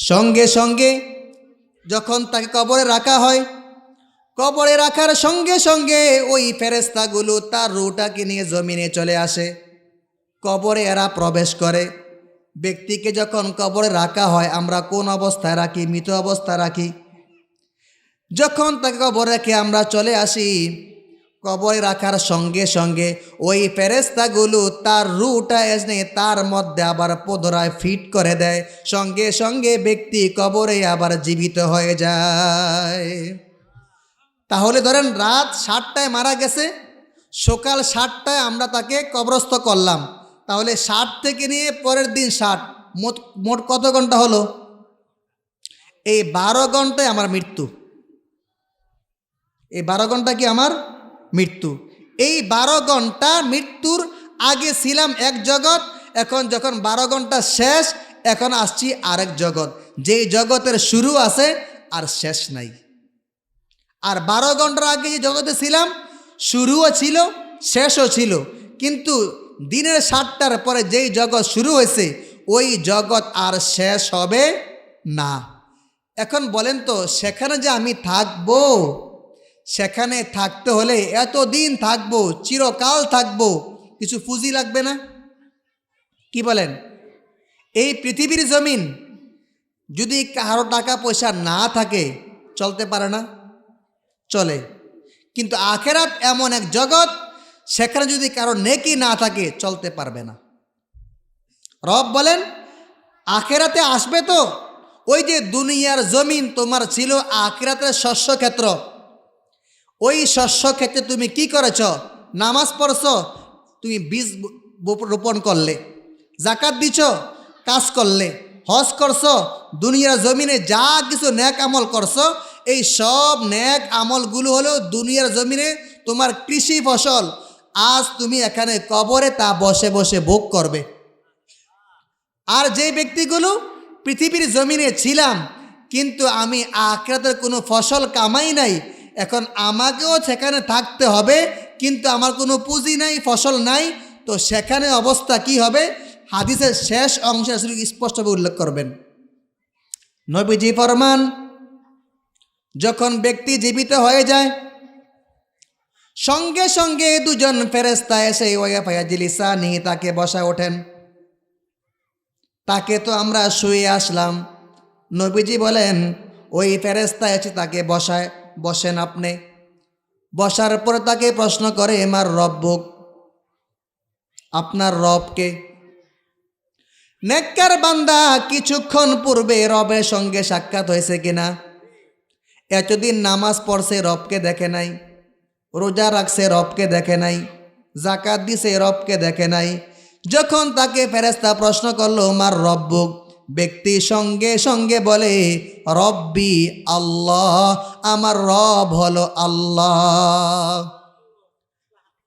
সঙ্গে সঙ্গে যখন তাকে কবরে রাখা হয়, কবরে রাখার সঙ্গে সঙ্গে ওই ফেরেশতাগুলো তার রূহটাকে নিয়ে জমিনে চলে আসে। কবরে এরা প্রবেশ করে। ব্যক্তিকে যখন কবরে রাখা হয়, আমরা কোন অবস্থায় রাখি? মৃত অবস্থায় রাখি। যখন তাকে কবরে রেখে আমরা চলে আসি, কবরে রাখার সঙ্গে সঙ্গে ওই ফেরেশতাগুলো তার রূহটা এনে তার মধ্যে আবার পুনরায় ফিট করে দেয়। সঙ্গে সঙ্গে ব্যক্তি কবরে আবার জীবিত হয়ে যায়। তাহলে ধরেন রাত 7টায় মারা গেছে, সকাল 7টায় আমরা তাকে কবরস্থ করলাম, তাহলে 7 থেকে নিয়ে পরের দিন 7, মোট কত ঘন্টা হলো? এই 12 ঘন্টায় আমার মৃত্যু। এই 12 ঘন্টা কি আমার মৃত্যু? এই 12 ঘন্টা মৃত্যুর আগে ছিলাম এক জগৎ, এখন যখন 12 ঘন্টা শেষ, এখন আসছি আরেক জগৎ, যেই জগতের শুরু আছে আর শেষ নাই। আর 12 ঘন্টার আগে যে জগতে ছিলাম, শুরুও ছিল শেষও ছিল, কিন্তু দিনের 7টার পরে যেই জগৎ শুরু হয়েছে ওই জগৎ আর শেষ হবে না। এখন বলেন তো, সেখানে যে আমি থাকবো, সেখানে থাকতে হলে এতদিন থাকবো, চিরকাল থাকবো, কিছু পুঁজি লাগবে না? কি বলেন? এই পৃথিবীর জমিন যদি কারো টাকা পয়সা না থাকে, চলতে পারে না? চলে। কিন্তু আখেরাত এমন এক জগৎ, সেখানে যদি কারো নেকি না থাকে, চলতে পারবে না। রব বলেন আখেরাতে আসবে তো, ওই যে দুনিয়ার জমিন তোমার ছিল আখেরাতের শস্য ক্ষেত্র, ওই শস্য ক্ষেত্রে তুমি কি করেছ? নামাজ পড়ছ, তুমি বীজ রোপণ করলে, জাকাত দিছ, কাজ করলে, হজ করছ, দুনিয়ার জমিনে যা কিছু নেক আমল করছ, এই সব নেক আমলগুলো হলো দুনিয়ার জমিনে তোমার কৃষি ফসল। আজ তুমি এখানে কবরে তা বসে বসে ভোগ করবে। আর যে ব্যক্তিগুলো পৃথিবীর জমিনে ছিলাম, কিন্তু আমি আখিরাতের কোনো ফসল কামাই নাই, এখন আমাকেও সেখানে থাকতে হবে, কিন্তু আমার কোনো পুঁজি নাই, ফসল নাই, তো সেখানে অবস্থা কি হবে? হাদিসের শেষ অংশে স্পষ্টভাবে উল্লেখ করবেন। নবীজি ফরমান, যখন ব্যক্তি জীবিত হয়ে যায়, সঙ্গে সঙ্গে দুজন ফেরেশতা এসে ওয়াফায়াজিলিসানি তাকে বসায় ওঠেন। তাকে তো আমরা শুয়ে আসলাম, নবীজি বলেন ওই ফেরেশতা এসে তাকে বসায়, বসেন আপনি। বসার পর তাকে প্রশ্ন করে, আমার রব্বুক, আপনার রবকে? নেককার বান্দা কিছুক্ষণ পূর্বে রবের সঙ্গে সাক্ষাৎ হয়েছে কিনা? এতদিন নামাজ পড়ছে, রবকে দেখে নাই, রোজা রাখছে, রবকে দেখে নাই, জাকাত দিছে, রবকে দেখে নাই। যখন তাকে ফেরেশতা প্রশ্ন করলো মার রব্বুক, ব্যক্তি সঙ্গে সঙ্গে বলে রব্বি আল্লাহ, আমার রব হলো আল্লাহ।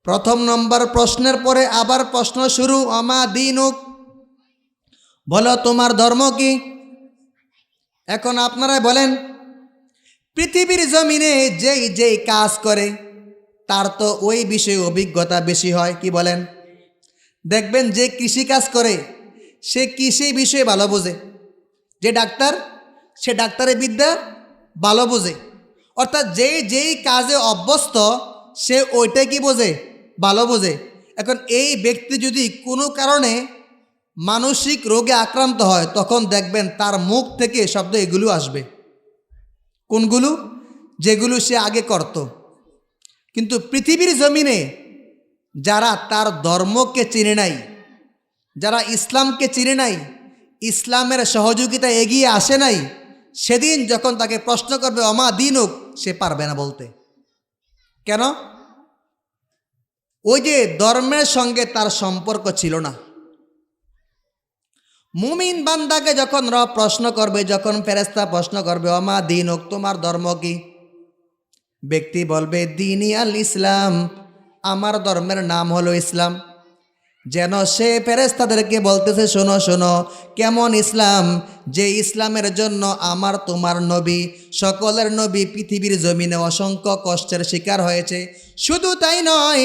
প্রথম নম্বর প্রশ্নের পরে আবার প্রশ্ন শুরু, আমা দিনুক, বলো তোমার ধর্ম কি? এখন আপনারা বলেন, পৃথিবীর জমিনে যেই যেই কাজ করে তার তো ওই বিষয়ে অভিজ্ঞতা বেশি হয়, কি বলেন? দেখবেন যে কৃষি কাজ করে সে কৃষি বিষয়ে ভালো বোঝে, যে ডাক্তার সে ডাক্তারের বিদ্যা ভালো বোঝে, অর্থাৎ যেই কাজে অভ্যস্ত সে ওইটাই কি বোঝে? ভালো বোঝে। এখন এই ব্যক্তি যদি কোনো কারণে মানসিক রোগে আক্রান্ত হয়, তখন দেখবেন তার মুখ থেকে শব্দ এগুলো আসবে। কোনগুলো? যেগুলো সে আগে করত। কিন্তু পৃথিবীর জমিনে যারা তার ধর্মকে চিনে নাই, যারা ইসলামকে চিনে নাই, ইসলামের সহযোগিতা এগিয়ে আসে নাই, সেদিন যখন তাকে প্রশ্ন করবে অমা দিনুক, সে পারবে না বলতে। কেন? ওই যে ধর্মের সঙ্গে তার সম্পর্ক ছিল না। মুমিন বান্দাকে যখন রব প্রশ্ন করবে, যখন ফেরেশতা প্রশ্ন করবে অমা দিনুক, তোমার ধর্ম কি? ব্যক্তি বলবে দিনী আল ইসলাম, আমার ধর্মের নাম হলো ইসলাম। যেন সে ফেরেশতাদেরকে বলতেছে, শোনো শোনো, কেমন ইসলাম? যে ইসলামের জন্য আমার তোমার নবী, সকলের নবী পৃথিবীর জমিনে অসংখ্য কষ্টের শিকার হয়েছে। শুধু তাই নয়,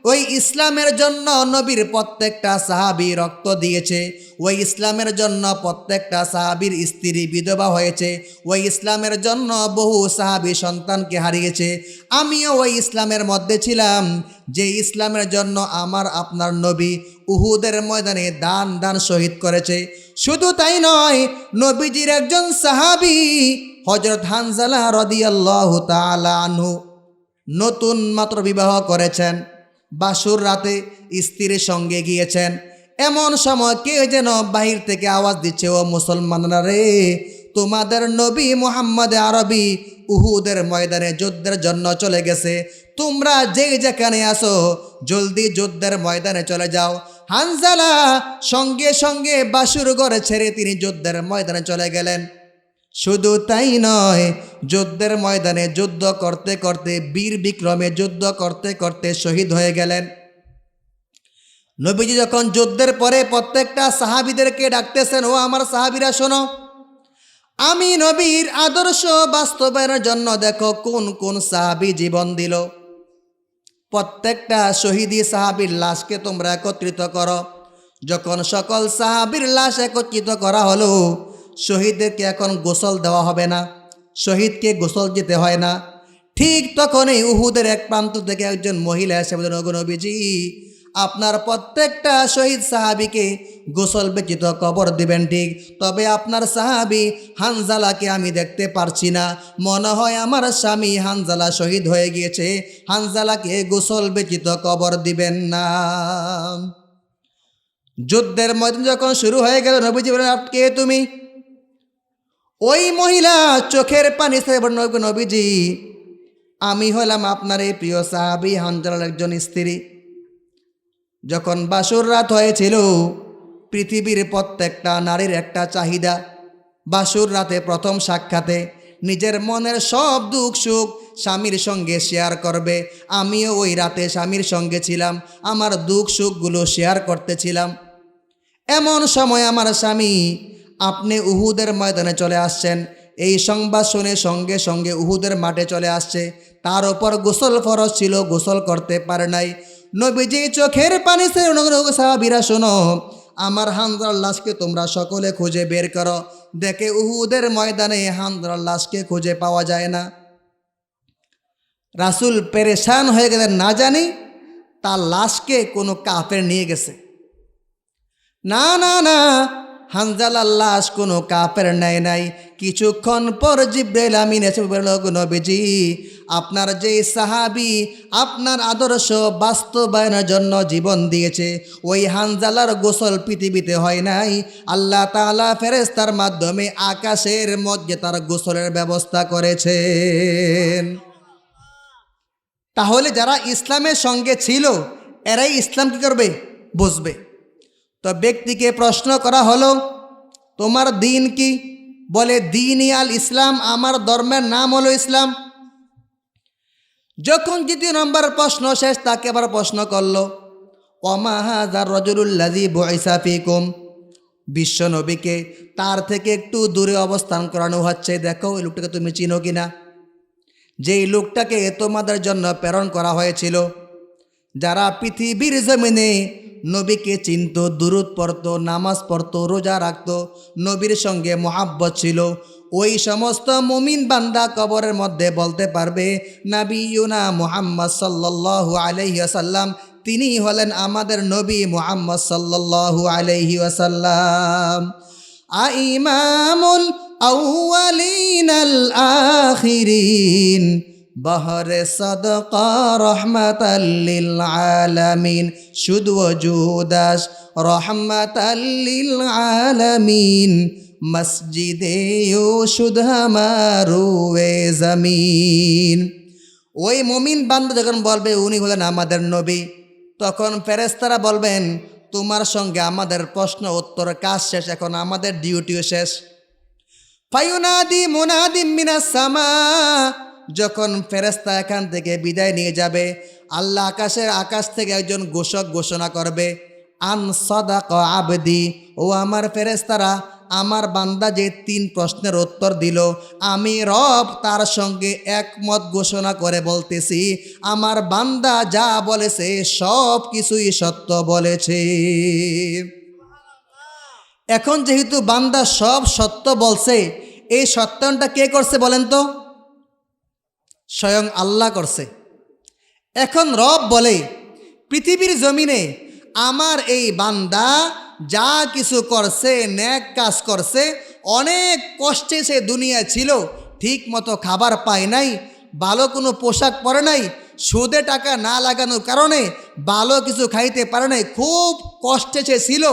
ওই ইসলামের জন্য নবীর প্রত্যেকটা সাহাবী রক্ত দিয়েছে, ওই ইসলামের জন্য প্রত্যেকটা সাহাবীর স্ত্রী বিধবা হয়েছে, ওই ইসলামের জন্য বহু সাহাবী সন্তানকে হারিয়েছে। আমিও ওই ইসলামের মধ্যে ছিলাম যে ইসলামের জন্য আমার আপনার নবী উহুদের ময়দানে দান শহীদ করেছে। শুধু তাই নয়, নবীজির একজন সাহাবী হযরত হানজালা রাদিয়াল্লাহু তাআলা আনহু নতুন মাত্র বিবাহ করেছেন, বাসুর রাতে স্ত্রীর সঙ্গে গিয়েছেন। এমন সময় কেউ যেন বাহির থেকে আওয়াজ দিচ্ছে, ও মুসলমানরা রে, তোমাদের নবী মুহাম্মদ আরবি উহুদের ময়দানে যুদ্ধের জন্য চলে গেছে, তোমরা যে যেখানে আসো জলদি যুদ্ধের ময়দানে চলে যাও। হানজালা সঙ্গে সঙ্গে বাসুর ঘরে ছেড়ে তিনি যুদ্ধের ময়দানে চলে গেলেন। শুধু তাই নয়, যুদ্ধের ময়দানে যুদ্ধ করতে করতে বীর বিক্রমে যুদ্ধ করতে করতে শহীদ হয়ে গেলেন। নবীজি যখন যুদ্ধের পরে প্রত্যেকটা সাহাবীদেরকে ডাকতেছেন, ও আমার সাহাবীরা শোনো, আমি নবীর আদর্শ বাস্তবায়নের জন্য দেখো কোন কোন সাহাবী জীবন দিল। প্রত্যেকটা শহীদী সাহাবীর লাশকে তোমরা একত্রিত করো। যখন সকল সাহাবীর লাশ একত্রিত করা হলো, শহীদদেরকে এখন গোসল দেওয়া হবে না, শহীদকে গোসল দিতে হয় না। ঠিক তখনই উহুদের এক প্রান্ত থেকে একজন মহিলা এসে বলেন, ওগো নবীজি, আপনার প্রত্যেকটা শহীদ সাহাবীকে গোসল ব্যতীত কবর দিবেন ঠিক, তবে আপনার সাহাবী হানজালাকে আমি দেখতে পারছি না, মনে হয় আমার স্বামী হানজালা শহীদ হয়ে গিয়েছে, হানজালাকে গোসল ব্যতীত কবর দিবেন না। যুদ্ধের ময়দান যখন শুরু হয়ে গেল, নবীজি বলেন, কে তুমি? ওই মহিলা চোখের পানি ছেড়ে বলেন, নবীজি, আমি হলাম আপনার এই প্রিয় সাহাবী হানজালার একজন স্ত্রী। যখন বাসর রাত হয়েছিল, পৃথিবীর প্রত্যেকটা নারীর একটা চাহিদা, বাসর রাতে প্রথম সাক্ষাতে নিজের মনের সব দুঃখ সুখ স্বামীর সঙ্গে শেয়ার করবে। আমিও ওই রাতে স্বামীর সঙ্গে ছিলাম, আমার দুঃখ সুখগুলো শেয়ার করতেছিলাম। এমন সময় আমার স্বামী আপনি উহুদের ময়দানে চলে আসছেন, এই সংবাদ শুনে সঙ্গে সঙ্গে উহুদের মাঠে চলে আসছে। তার ওপর গোসল ফরজ ছিল, গোসল করতে পারে নাই। নবীজি চোখের পানি ছেড়ে, সাহাবীরা শোনো, আমার হানজালার লাশকে তোমরা সকলে খুঁজে বের করো। দেখে উহুদের ময়দানে হানজালার লাশকে খুঁজে পাওয়া যায় না। রাসূল পেরেশান হয়ে গেলেন, না জানি তার লাশকে কোনো কাফের নিয়ে গেছে। না না না, হানজালার লাশ কোনো কাফের নেয় নাই। কিছুক্ষণ পর জিবরাইল আমিন এসে বলল, নবীজি, আপনার যে সাহাবী আপনার আদর্শ বাস্তবায়নের জন্য জীবন দিয়েছে, ওই হানজালার গোসল পৃথিবীতে হয় নাই, আল্লাহ তাআলা ফেরেশতার মাধ্যমে আকাশের মধ্যে তার গোসলের ব্যবস্থা করেছেন। তাহলে যারা ইসলামের সঙ্গে ছিল এরাই ইসলাম কি করবে? বুঝবে। তো ব্যক্তিকে প্রশ্ন করা হলো, তোমার দিন কি? বলে, দিনই আল ইসলাম, আমার ধর্মের নাম হলো ইসলাম। যখন দ্বিতীয় নম্বর প্রশ্ন শেষ, তাকে আবার প্রশ্ন করলো, ওমা হাযার রাজুলুল্লাযী বুইসা ফীকুম, বিশ্ব নবীকে তার থেকে একটু দূরে অবস্থান করানো হচ্ছে, দেখো ওই লোকটাকে তুমি চিনো কিনা, যেই লোকটাকে তোমাদের জন্য প্রেরণ করা হয়েছিল। যারা পৃথিবীর জমিনে নবীকে চিনত, দুরূদ পড়তো, নামাজ পড়তো, রোজা রাখতো, নবীর সঙ্গে মোহাব্বত ছিল, ওই সমস্ত মুমিন বান্দা কবরের মধ্যে বলতে পারবে, নাবিয়ুনা মুহাম্মদ সাল্লাল্লাহু আলাইহি ওয়াসাল্লাম, তিনি হলেন আমাদের নবী মুহাম্মদ সাল্লাল্লাহু আলাইহি ওয়াসাল্লাম। আইমামুল আউয়ালিনাল আখিরিন, বহরে সদকা রহমাতাল্লিল আলামিন, শুধু ওজুদাস রহমাতাল্লিল আলামিন, মসজিদে ও শুধ হামারুয়ে জমিন। ওই মুমিন বান্দা যখন বলবে উনি হলেন আমাদের নবী, তখন ফেরেশতারা বলবেন, তোমার সঙ্গে আমাদের প্রশ্ন উত্তর কাজ শেষ, এখন আমাদের ডিউটিও শেষ। ফায়ুনাদি মুনাদিম মিনাস সামা, যখন ফেরেশতা এখান থেকে বিদায় নিয়ে যাবে, আল্লাহ আকাশ থেকে একজন ঘোষক ঘোষণা করবে, আন সাদাকা আবদি, ও আমার ফেরেশতারা, আমার বান্দা যে 3 প্রশ্নের উত্তর দিল, আমি রব তার সঙ্গে একমত ঘোষণা করে বলতেছি, আমার বান্দা যা বলেছে সব কিছুই সত্য বলেছে। এখন যেহেতু বান্দা সব সত্য বলছে, এই সত্যায়নটা কে করছে বলেন তো? স্বয়ং আল্লাহ করছে। এখন রব বলে, পৃথিবীর জমিনে আমার এই বান্দা যা কিছু করছে, নেক কাজ করছে, অনেক কষ্টে সে দুনিয়া ছিল, ঠিক মতো খাবার পায় নাই, ভালো কোনো পোশাক পরে নাই, সুদে টাকা না লাগানোর কারণে ভালো কিছু খাইতে পারে নাই, খুব কষ্টে সে ছিল।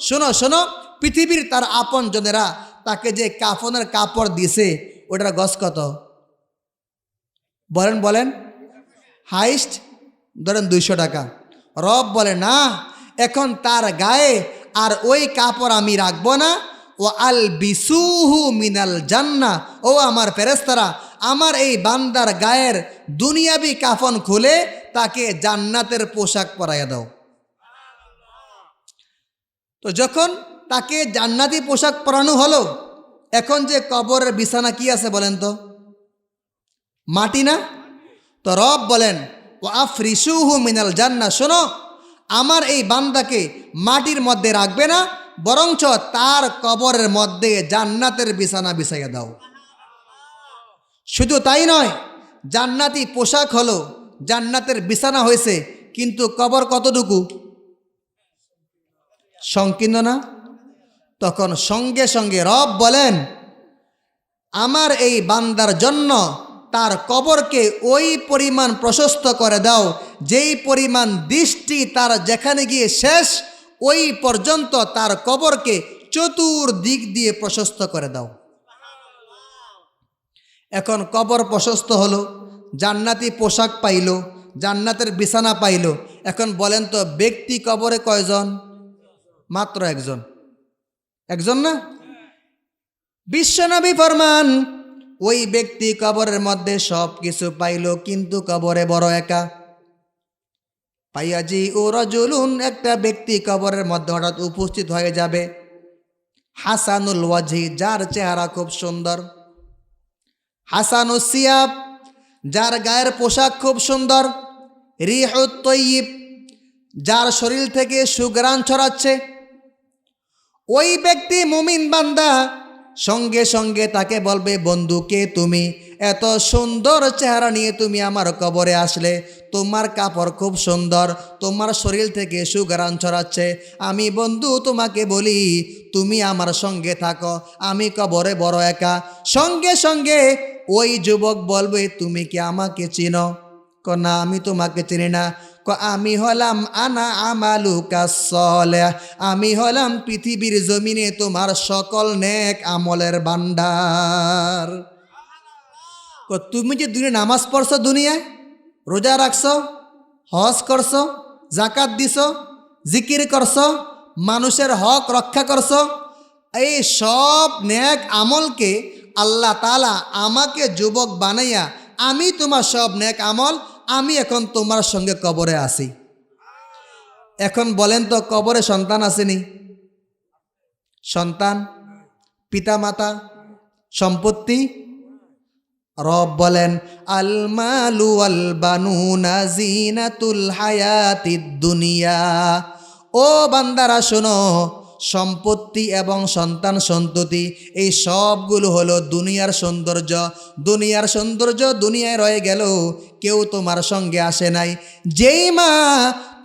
শোনো শোনো, পৃথিবীর তার আপনজনেরা তাকে যে কাফনের কাপড় দিছে, ওটার গজ কত? বলেন বলেন। হাইস্ট ধরেন 200 টাকা। রব বলে না, এখন তার গায়ে আর ওই কাপড় আমি রাখবো না। ও আল বিসুহু মিনাল জান্নাহ, ও আমার ফেরেশতারা, আমার এই বান্দার গায়ের দুনিয়াবি কাফন খুলে তাকে জান্নাতের পোশাক পরাইয়া দাও। তো যখন তাকে জান্নাতি পোশাক পরানো হলো, এখন যে কবরের বিছানা কি আছে বলেন তো? মাটি না? তো রব বলেন, ও আফরিসুহু মিনাল জান্নাহ, শোনো, আমার এই বান্দাকে মাটির মধ্যে রাখবে না, বরঞ্চ তার কবরের মধ্যে জান্নাতের বিছানা বিছাইয়া দাও। শুধু তাই নয়, জান্নাতি পোশাক হলো, জান্নাতের বিছানা হয়েছে, কিন্তু কবর কতটুকু? সংকীর্ণ না? তখন সঙ্গে সঙ্গে রব বলেন, আমার এই বান্দার জন্য তার কবরকে ওই পরিমাণ প্রশস্ত করে দাও, যেই পরিমাণ দৃষ্টি তার যেখানে গিয়ে শেষ, ওই পর্যন্ত তার কবরকে চতুর্দিক দিয়ে প্রশস্ত করে দাও। এখন কবর প্রশস্ত হলো, জান্নাতি পোশাক পাইল, জান্নাতের বিছানা পাইল। এখন বলেন তো, ব্যক্তি কবরে কয়জন? মাত্র একজন। একজন না? বিশ্বনবী ফরমান, ওই ব্যক্তি কবরের মধ্যে সব কিছু পাইল, কিন্তু কবরে বড় একা। পাইয়াজি ও রাজুলুন, একটা ব্যক্তি কবরের মধ্যে হঠাৎ উপস্থিত হয়ে যাবে, হাসানুল ওয়াজহি, যার চেহারা খুব সুন্দর, হাসানুস সিয়াব, যার গায়ের পোশাক খুব সুন্দর, রিহুত তয়্যিব, যার শরীর থেকে সুঘ্রাণ ছড়াচ্ছে। ওই ব্যক্তি মুমিন বান্দা সঙ্গে সঙ্গে তাকে বলবে, বন্ধুকে তুমি এত সুন্দর চেহারা নিয়ে তুমি আমার কবরে আসলে, তোমার কাপড় খুব সুন্দর, তোমার শরীর থেকে সুঘ্রাণ ছড়াচ্ছে, আমি বন্ধু তোমাকে বলি তুমি আমার সঙ্গে থাকো, আমি কবরে বড় একা। সঙ্গে সঙ্গে ওই যুবক বলবে, তুমি কি আমাকে চিনো? না, আমি তোমাকে চিনি না। আমি হলাম আনা আমালুকা সলেহ, আমি হলাম পৃথিবীর জমিনে তোমার সকল নেক আমলের ভান্ডার। তুমি যে দুনিয়া নামাজ পড়ছো, দুনিয়ায় রোজা রাখছো, হজ করছো, জাকাত দিছো, জিকির করছো, মানুষের হক রক্ষা করছো, এই সব নেক আমলকে আল্লাহ তাআলা আমাকে যুবক বানাইয়া, আমি তোমার সব নেক আমল, আমি এখন তোমার সঙ্গে কবরে আসি। এখন বলেন তো, কবরে সন্তান আসেনি? সন্তান, পিতা মাতা, সম্পত্তি? রব বলেন, আল মালু আল বানুনা জিনাতুল হায়াতিদ দুনিয়া। ও বান্দারা শোনো, সম্পত্তি এবং সন্তান সন্ততি এই সবগুলো হলো দুনিয়ার সৌন্দর্য। দুনিয়ার সৌন্দর্য দুনিয়ায় রয়ে গেল, কেউ তোমার সঙ্গে আসে নাই। যেই মা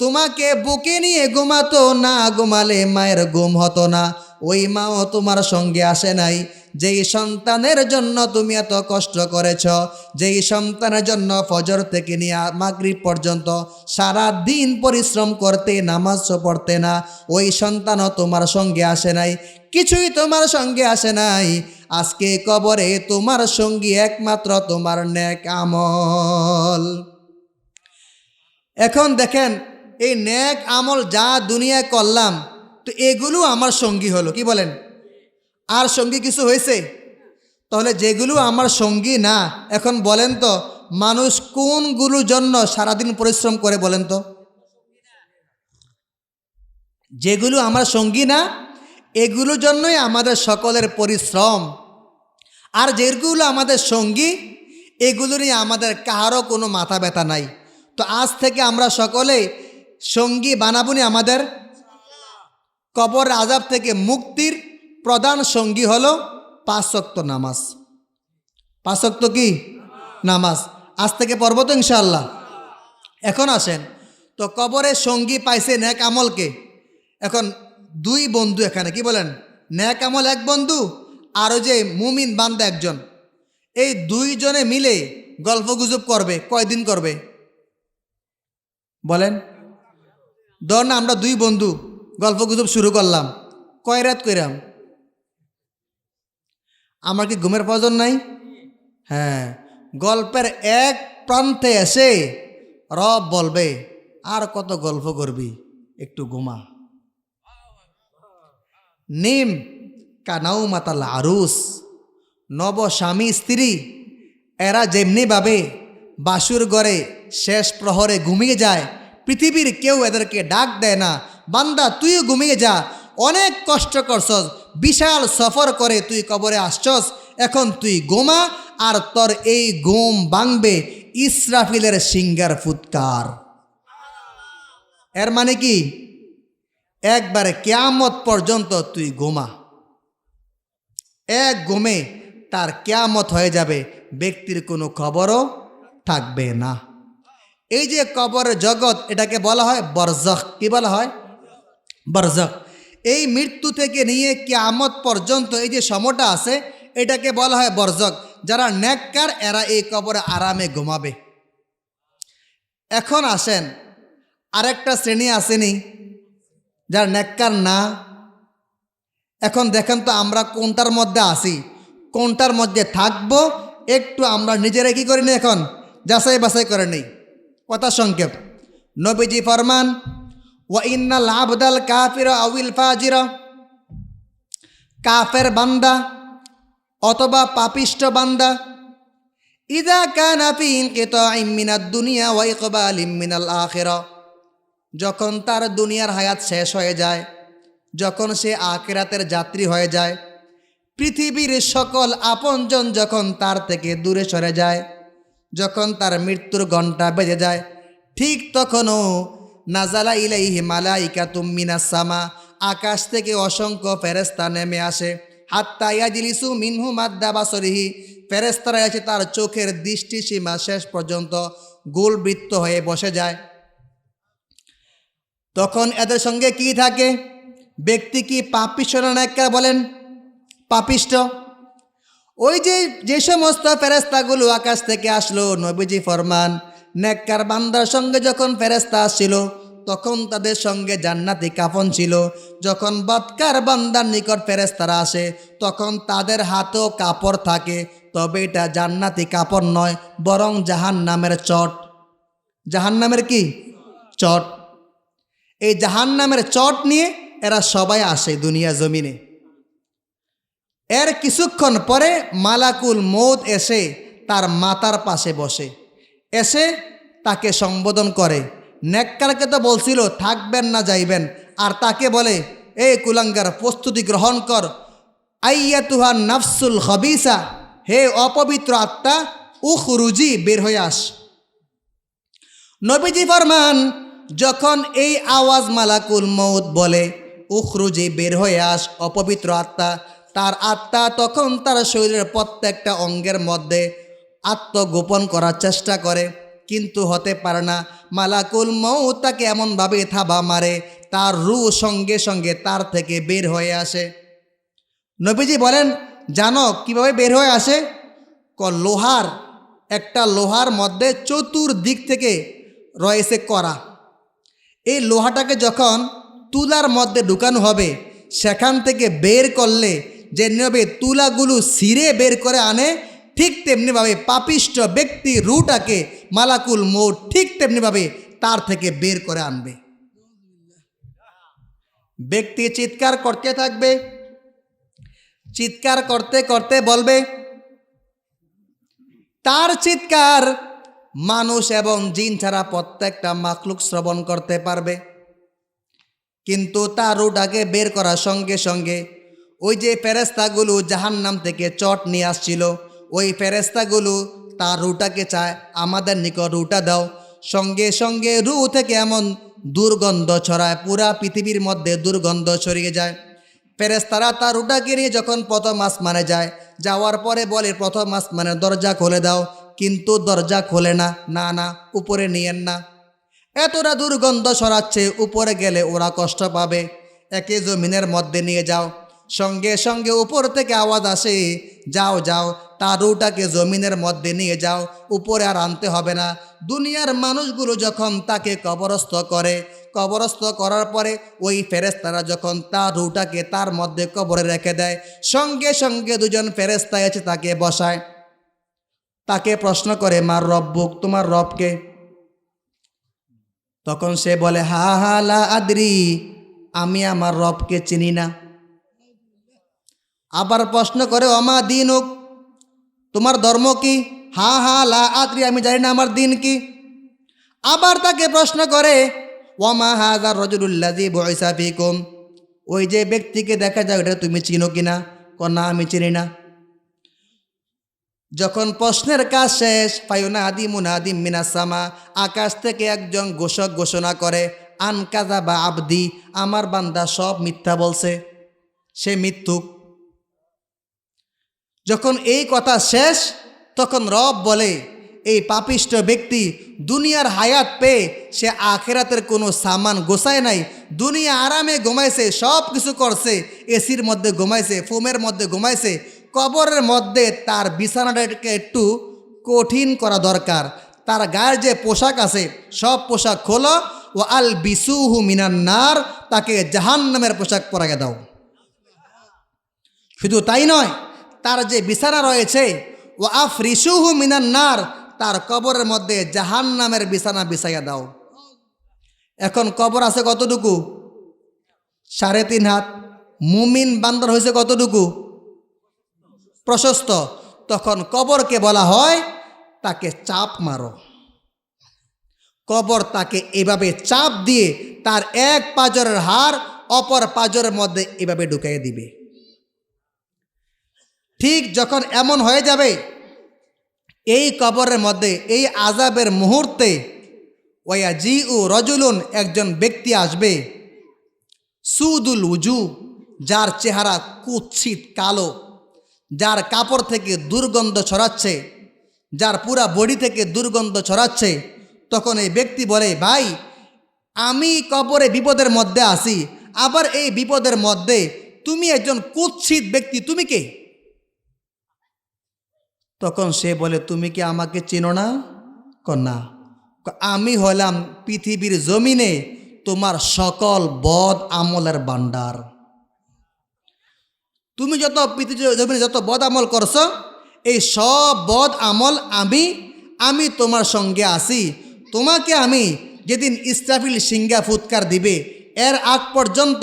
তোমাকে বুকে নিয়ে ঘুমাতো, না ঘুমালে মায়ের ঘুম হতো না, ওই মাও তোমার সঙ্গে আসে নাই। যেই সন্তানের জন্য তুমি এত কষ্ট করেছ, যেই সন্তানের জন্য ফজর থেকে নিয়ে মাগরিব পর্যন্ত সারা দিন পরিশ্রম করতে, নামাজ পড়তে না, ওই সন্তানও তোমার সঙ্গে আসে নাই, কিছুই তোমার সঙ্গে আসে নাই। আজকে কবরে তোমার সঙ্গী একমাত্র তোমার নেক আমল। এখন দেখেন, এই নেক আমল যা দুনিয়ায় করলাম, তো এগুলো আমার সঙ্গী হলো, কি বলেন? আর সঙ্গী কিছু হয়েছে? তাহলে যেগুলো আমার সঙ্গী না, এখন বলেন তো, মানুষ কোনগুলোর জন্য সারাদিন পরিশ্রম করে বলেন তো? যেগুলো আমার সঙ্গী না, এগুলোর জন্যই আমাদের সকলের পরিশ্রম। আর যেগুলো আমাদের সঙ্গী, এগুলো নিয়ে আমাদের কারো কোনো মাথা ব্যথা নাই। তো আজ থেকে আমরা সকলে সঙ্গী বানাবনি আমাদের। কবর আযাব থেকে মুক্তির প্রধান সঙ্গী হলো 5 ওয়াক্ত নামাজ। 5 ওয়াক্ত কি নামাজ আজ থেকে পড়ব তো ইনশাআল্লাহ। এখন আসেন, তো কবরে সঙ্গী পাইছে নেক আমলকে। এখন 2 বন্ধু এখানে, কি বলেন, নেক আমল 1 বন্ধু, আর ওই যে মুমিন বান্দা 1 জন। এই 2 জনে মিলে গল্প গুজব করবে। কয়দিন করবে বলেন? ধর না আমরা 2 বন্ধু গল্প গুজব শুরু করলাম, কয় রাত কইরাম? আমার কি ঘুমের প্রয়োজন নাই? হ্যাঁ, গল্পের এক প্রান্তে এসে রব বলবে, আর কত গল্প করবি, একটু ঘুমা। নিম কানাউ মাতাল আরুস, নব স্বামী স্ত্রী এরা যেমনিভাবে বাসুর ঘরে শেষ প্রহরে ঘুমিয়ে যায়, পৃথিবীর কেউ এদেরকে ডাক দেয় না, বান্দা তুইও ঘুমিয়ে যা, অনেক কষ্ট করছস, বিশাল সফর করে তুই কবরে আসছস, এখন তুই ঘুমা, আর তোর এই ঘুম ভাঙবে ইসরাফিলের সিংহার ফুৎকার। এর মানে কি? একবারে কিয়ামত পর্যন্ত তুই ঘুমা। এক ঘুমে তার কিয়ামত হয়ে যাবে, ব্যক্তির কোনো খবরও থাকবে না। এই যে কবরের জগৎ, এটাকে বলা হয় বরজখ। কি বলা হয়? বরজখ। এই মৃত্যু থেকে নিয়ে কিয়ামত পর্যন্ত এই যে সময়টা আছে, এটাকে বলা হয় বরজখ। যারা নেককার এরা এই কবরে আরামে ঘুমাবে। এখন আসেন, আরেকটা শ্রেণী আসেনি যারা নেককার না। এখন দেখেন তো আমরা কোনটার মধ্যে আসি, কোনটার মধ্যে থাকবো, একটু আমরা নিজেরা কি করি না, এখন যাচাই বাছাই করে নেই। কথা সংক্ষেপ, নবীজি ফরমান, ওয়া ইন্নাল আবদাল কাফিরা আউল ফাজিরা, কাফের বান্দা অথবা পাপিষ্ট বান্দা, ইদা কানা ফি ইনকিতাইম মিনাদ দুনিয়া ওয়া ইকবালিম মিনাল আখিরা, যখন তার দুনিয়ার হায়াত শেষ হয়ে যায়, যখন সে আখিরাতের যাত্রী হয়ে যায়, পৃথিবীর সকল আপনজন যখন তার থেকে দূরে সরে যায়, যখন তার মৃত্যুর ঘণ্টা বেজে যায়, ঠিক তখনও নাজালা ইলাইহি মালাইকাতুম মিনাস সামা, আকাশ থেকে অসংখ্য ফেরেশতা নেমে আসে, হাত্তা ইয়াজলিসু মিনহু মাদ্দা বাসরিহি, ফেরেশতারা এসে তার চোখের দৃষ্টি সীমা শেষ পর্যন্ত গোলবৃত্ত হয়ে বসে যায়। তখন এদের সঙ্গে কি থাকে? ব্যক্তি কি পাপিষ্ঠ না নেককার বলেন? পাপিষ্ঠ। ওই যে সমস্ত ফেরেশতাগুলো আকাশ থেকে আসলো, নবীজি ফরমান, নেককার বান্দার সঙ্গে যখন ফেরেশতা আসছিল, তখন তাদের সঙ্গে জান্নাতি কাফন ছিল। যখন বদকার বান্দার নিকট ফেরেশতারা আসে, তখন তাদের হাতেও কাপড় থাকে, তবে এটা জান্নাতি কাপড় নয়, বরং জাহান্নামের চট। জাহান্নামের কি চট? এই জাহান্নামের চট নিয়ে এরা সবাই আসে দুনিয়া জমিনে। এর কিছুক্ষণ পরে মালাকুল মৌত এসে তার মাথার পাশে বসে, এসে তাকে সম্বোধন করে। নেককারকে তো বলছিল থাকবেন না যাইবেন, আর তাকে বলে, এ কুলাঙ্গার, প্রস্তুতি গ্রহণ কর, আইয়াতুহা নাফসুল খবিসা, হে অপবিত্র আত্মা, উখরুজি, বের হয়ে আস। নবীজি ফরমান, যখন এই আওয়াজ মালাকুল মৌত বলে, উখরুজি, বের হয়ে আস, অপবিত্র আত্মা, তার আত্মা তখন তার শরীরের প্রত্যেকটা অঙ্গের মধ্যে আত্মগোপন করার চেষ্টা করে, কিন্তু হতে পারে না। মালাকুল মৌত তাকে এমনভাবে থাবা মারে, তার রূহ সঙ্গে সঙ্গে তার থেকে বের হয়ে আসে। নবীজি বলেন, জানো কিভাবে বের হয়ে আসে? লোহার একটা লোহার মধ্যে চতুর্দিক থেকে রয়েছে কড়া। এই লোহাটাকে যখন তুলার মধ্যে ঢুকানো হবে, সেখান থেকে বের করলে যেভাবে তুলাগুলো ছিঁড়ে বের করে আনে, ঠিক তেমনিভাবে পাপিষ্ঠ ব্যক্তি রুটাকে মালাকুল মৌত ঠিক তেমনিভাবে তার থেকে বের করে আনবে। ব্যক্তি চিৎকার করতে থাকবে, চিৎকার করতে করতে বলবে, তার চিৎকার মানুষ এবং জিন ছাড়া প্রত্যেকটা মাখলুক শ্রবণ করতে পারবে। কিন্তু তার রুটাকে বের করার সঙ্গে সঙ্গে ওই যে ফেরেস্তাগুলো জাহান্নাম থেকে চট নিয়ে আসছিল, ওই ফেরেস্তাগুলো তার রুটাকে চায় আমাদের নিকট রুটা দাও। সঙ্গে সঙ্গে রু থেকে এমন দুর্গন্ধ ছড়ায়, পুরা পৃথিবীর মধ্যে দুর্গন্ধ ছড়িয়ে যায়। ফেরেস্তারা তার রুটাকে নিয়ে যখন প্রথম আসমানে যায়, যাওয়ার পরে বলে প্রথম আসমানের দরজা খুলে দাও, কিন্তু দরজা খোলে না। না না, উপরে নিয়েন না, এতটা দুর্গন্ধ ছড়াচ্ছে, উপরে গেলে ওরা কষ্ট পাবে, একে জমিনের মধ্যে নিয়ে যাও। সঙ্গে সঙ্গে উপর থেকে আওয়াজ আসে, যাও যাও, তার রুটাকে জমিনের মধ্যে নিয়ে যাও, উপরে আর আনতে হবে না। দুনিয়ার মানুষগুলো যখন তাকে কবরস্থ করে, কবরস্থ করার পরে ওই ফেরেস্তারা যখন তার রুটাকে তার মধ্যে কবরে রেখে দেয়, সঙ্গে সঙ্গে দুজন ফেরেস্তা এসে তাকে বসায়, তাকে প্রশ্ন করে, মার রব্বুক, তোমার রবকে? তখন সে বলে, হা হা লা আদরি, আমি আমার রবকে চিনি না। আবার প্রশ্ন করে, অমা দীনুক, তোমার ধর্ম কি? হা হা লা আদরি, আমি জানি না আমার দিন কি। আবার তাকে প্রশ্ন করে, ওয়ামা হাযার রাজুলুল্লাযী বুইসা ফীকুম, ওই যে ব্যক্তিকে দেখা যায় ওটা তুমি চিনো কিনা? না, আমি চিনি না। যখন প্রশ্নের কাজ শেষ, ফায়ুনাদি মুনাদিম মিনাস সামা, আকাশ থেকে একজন ঘোষক ঘোষণা করে, আন কাযাবা আবদি, আমার বান্দা সব মিথ্যা বলছে, সে মিথ্যুক। যখন এই কথা শেষ, তখন রব বলে, এই পাপিষ্ঠ ব্যক্তি দুনিয়ার হায়াত পেয়ে সে আখেরাতের কোনো সামান গোছায় নাই, দুনিয়া আরামে ঘুমাইছে, সব কিছু করছে, এসির মধ্যে ঘুমাইছে, ফোমের মধ্যে ঘুমাইছে, কবরের মধ্যে তার বিছানাটাকে একটু কঠিন করা দরকার। তার গায়ের যে পোশাক আছে সব পোশাক খোলো, ও আল বিসুহু মিনান্নার, তাকে জাহান্নামের পোশাক পরাইয়া দাও। শুধু তাই নয়, তার যে বিছানা রয়েছে, ও আফরিসুহু মিনান্নার, তার কবরের মধ্যে জাহান্নামের বিছানা বিছাইয়া দাও। এখন কবর আছে কতটুকু? 3.5 হাত। মুমিন বান্দর হয়েছে কতটুকু? প্রশস্ত। তখন কবরকে বলা হয়, তাকে চাপ মারো। কবর তাকে এভাবে চাপ দিয়ে তার এক পাজরের হাড় অপর পাজরের মধ্যে এভাবে ঢুকাইয়ে দিবে। ঠিক যখন এমন হয়ে যাবে, এই কবরের মধ্যে এই আযাবের মুহূর্তে, ওয়াজিউ রজুলুন, একজন ব্যক্তি আসবে, সুদুল উজু, যার চেহারা কুৎসিত কালো, যার কাপড় থেকে দুর্গন্ধ ছড়াচ্ছে, যার পুরা বডি থেকে দুর্গন্ধ ছড়াচ্ছে। তখন এই ব্যক্তি বলে, ভাই, আমি কবরে বিপদের মধ্যে আছি, আবার এই বিপদের মধ্যে তুমি একজন কুৎসিত ব্যক্তি, তুমি কে? তখন সে বলে, তুমি কি আমাকে চিনো না? না। আমি হলাম পৃথিবীর জমিনে তোমার সকল বদ আমলের ভান্ডার। তুমি যত পৃথিবীর জমিনে যত বদ আমল করছো, এই সব বদ আমল আমি তোমার সঙ্গে আছি। তোমাকে আমি যেদিন ইসরাফিল সিংহা ফুৎকার দিবে, এর আগ পর্যন্ত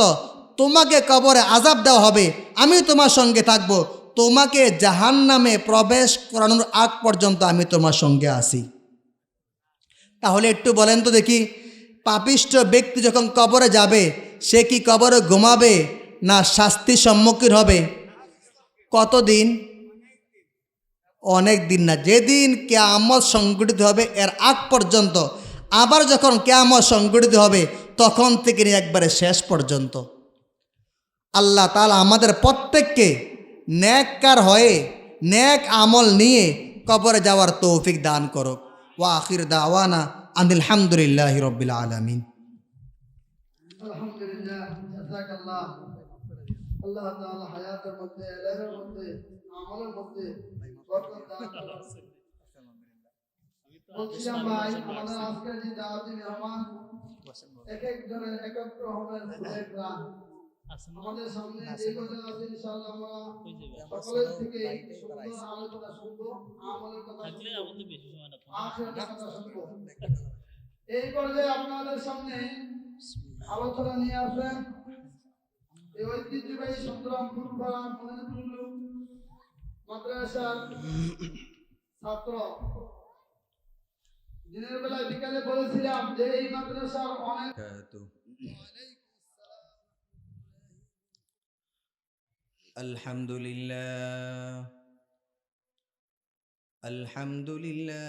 তোমাকে কবরে আযাব দেওয়া হবে, আমি তোমার সঙ্গে থাকবো। তোমাকে জাহান্নামে প্রবেশ করানোর আগ পর্যন্ত আমি তোমার সঙ্গে আছি। তাহলে একটু বলেন তো দেখি, পাপিষ্ঠ ব্যক্তি যখন কবরে যাবে, সে কি কবরে ঘুমাবে না শাস্তি সম্মুখীন হবে? কতদিন? অনেক দিন না। যেদিন কিয়ামত সংঘটিত হবে এর আগ পর্যন্ত, আবার যখন কিয়ামত সংঘটিত হবে তখন থেকে নিয়ে একবারে শেষ পর্যন্ত। আল্লাহ তাআলা আমাদের প্রত্যেককে নেককার হয়ে নেক আমল নিয়ে কবরে যাওয়ার তৌফিক দান করুক। ওয়া আখির দাওয়ানা আনিল হামদুলিল্লাহি রাব্বিল আলামিন। আলহামদুলিল্লাহ, জাযাকাল্লাহ। আল্লাহ তাআলা হায়াতের মধ্যে, ইলমের মধ্যে, আমলের মধ্যে বরকত দান করুন। বলছিলাম ভাই, আমাদের আজকের যে দাওয়াতি মেহমান, এক একজনের এক এক রকমের প্রোগ্রাম। আমাদের সামনে যে কথা আছে, ইনশাআল্লাহ আমরা সকলের থেকে সুন্দর আলোচনা শুনবো, আমলের কথা শুনবো, আখিরাতের কথা শুনবো। এই পর্যায়ে আপনাদের সামনে আলোচনা নিয়ে আসেন এই ঐতিহ্যবাহী সংগ্রামপুর পাড়া মনিরুল মাদ্রাসার ছাত্র। দিনের বেলায় বিকালে বলেছিলাম যে এই মাদ্রাসার অনেক আলহামদুলিল্লাহ আলহামদুলিল্লাহ